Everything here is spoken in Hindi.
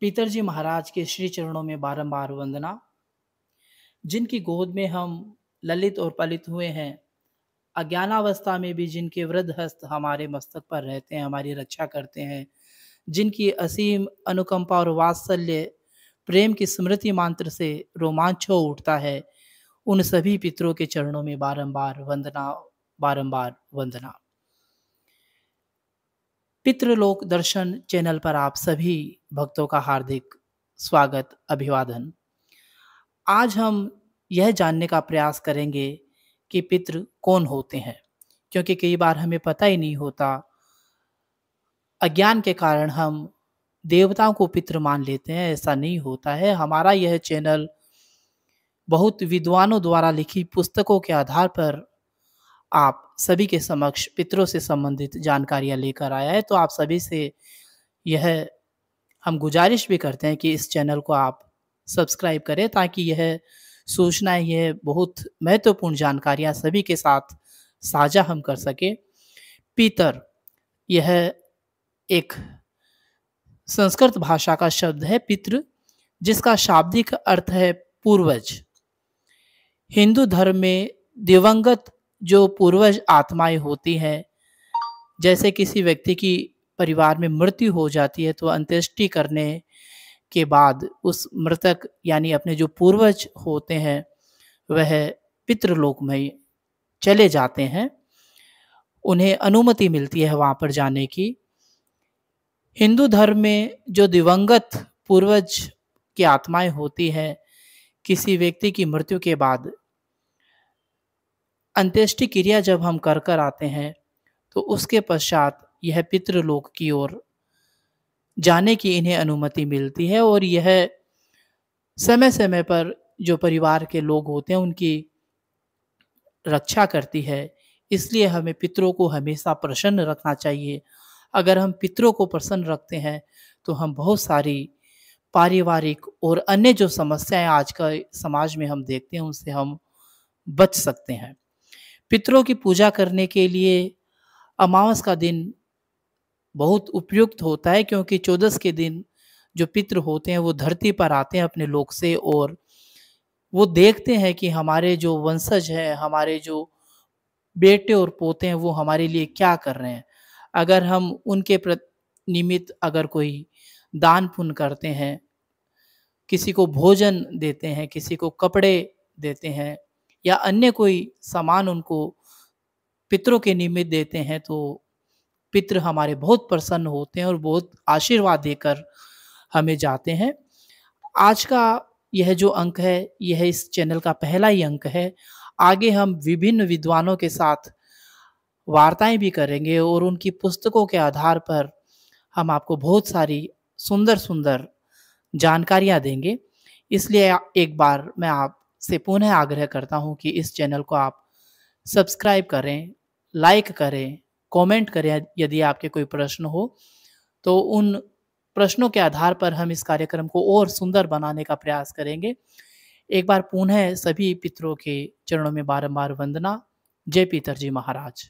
पितरजी महाराज के श्री चरणों में बारंबार वंदना। जिनकी गोद में हम ललित और पलित हुए हैं, अज्ञानावस्था में भी जिनके वृद्ध हस्त हमारे मस्तक पर रहते हैं, हमारी रक्षा करते हैं, जिनकी असीम अनुकंपा और वात्सल्य प्रेम की स्मृति मात्र से रोमांच हो उठता है, उन सभी पितरों के चरणों में बारंबार वंदना, बारंबार वंदना। पितृलोक दर्शन चैनल पर आप सभी भक्तों का हार्दिक स्वागत, अभिवादन। आज हम यह जानने का प्रयास करेंगे कि पितृ कौन होते हैं, क्योंकि कई बार हमें पता ही नहीं होता। अज्ञान के कारण हम देवताओं को पितृ मान लेते हैं, ऐसा नहीं होता है। हमारा यह चैनल बहुत विद्वानों द्वारा लिखी पुस्तकों के आधार पर आप सभी के समक्ष पितरों से संबंधित जानकारियां लेकर आया है। तो आप सभी से यह हम गुजारिश भी करते हैं कि इस चैनल को आप सब्सक्राइब करें, ताकि यह सूचनाएं, यह बहुत महत्वपूर्ण जानकारियां सभी के साथ साझा हम कर सके। पितर यह एक संस्कृत भाषा का शब्द है, पितृ, जिसका शाब्दिक अर्थ है पूर्वज। हिंदू धर्म में दिवंगत जो पूर्वज आत्माएं होती हैं, जैसे किसी व्यक्ति की परिवार में मृत्यु हो जाती है तो अंत्येष्टि करने के बाद उस मृतक यानी अपने जो पूर्वज होते हैं वह पितृलोक में चले जाते हैं, उन्हें अनुमति मिलती है वहां पर जाने की। हिंदू धर्म में जो दिवंगत पूर्वज की आत्माएं होती हैं, किसी व्यक्ति की मृत्यु के बाद अंत्येष्टि क्रिया जब हम कर कर आते हैं तो उसके पश्चात यह पितृलोक की ओर जाने की इन्हें अनुमति मिलती है, और यह समय समय पर जो परिवार के लोग होते हैं उनकी रक्षा करती है। इसलिए हमें पितरों को हमेशा प्रसन्न रखना चाहिए। अगर हम पितरों को प्रसन्न रखते हैं तो हम बहुत सारी पारिवारिक और अन्य जो समस्याएं आज का समाज में हम देखते हैं उनसे हम बच सकते हैं। पितरों की पूजा करने के लिए अमावस का दिन बहुत उपयुक्त होता है, क्योंकि 14 के दिन जो पितृ होते हैं वो धरती पर आते हैं अपने लोक से, और वो देखते हैं कि हमारे जो वंशज हैं, हमारे जो बेटे और पोते हैं, वो हमारे लिए क्या कर रहे हैं। अगर हम उनके निमित्त अगर कोई दान पुण्य करते हैं, किसी को भोजन देते हैं, किसी को कपड़े देते हैं, या अन्य कोई सामान उनको पितरों के निमित्त देते हैं, तो पितृ हमारे बहुत प्रसन्न होते हैं और बहुत आशीर्वाद देकर हमें जाते हैं। आज का यह जो अंक है, यह इस चैनल का पहला ही अंक है। आगे हम विभिन्न विद्वानों के साथ वार्ताएं भी करेंगे और उनकी पुस्तकों के आधार पर हम आपको बहुत सारी सुंदर सुंदर जानकारियां देंगे। इसलिए एक बार मैं आपसे पुनः आग्रह करता हूं कि इस चैनल को आप सब्सक्राइब करें, लाइक करें, कमेंट करें। यदि आपके कोई प्रश्न हो तो उन प्रश्नों के आधार पर हम इस कार्यक्रम को और सुंदर बनाने का प्रयास करेंगे। एक बार पुनः सभी पितरों के चरणों में बारंबार वंदना। जय पितरजी महाराज।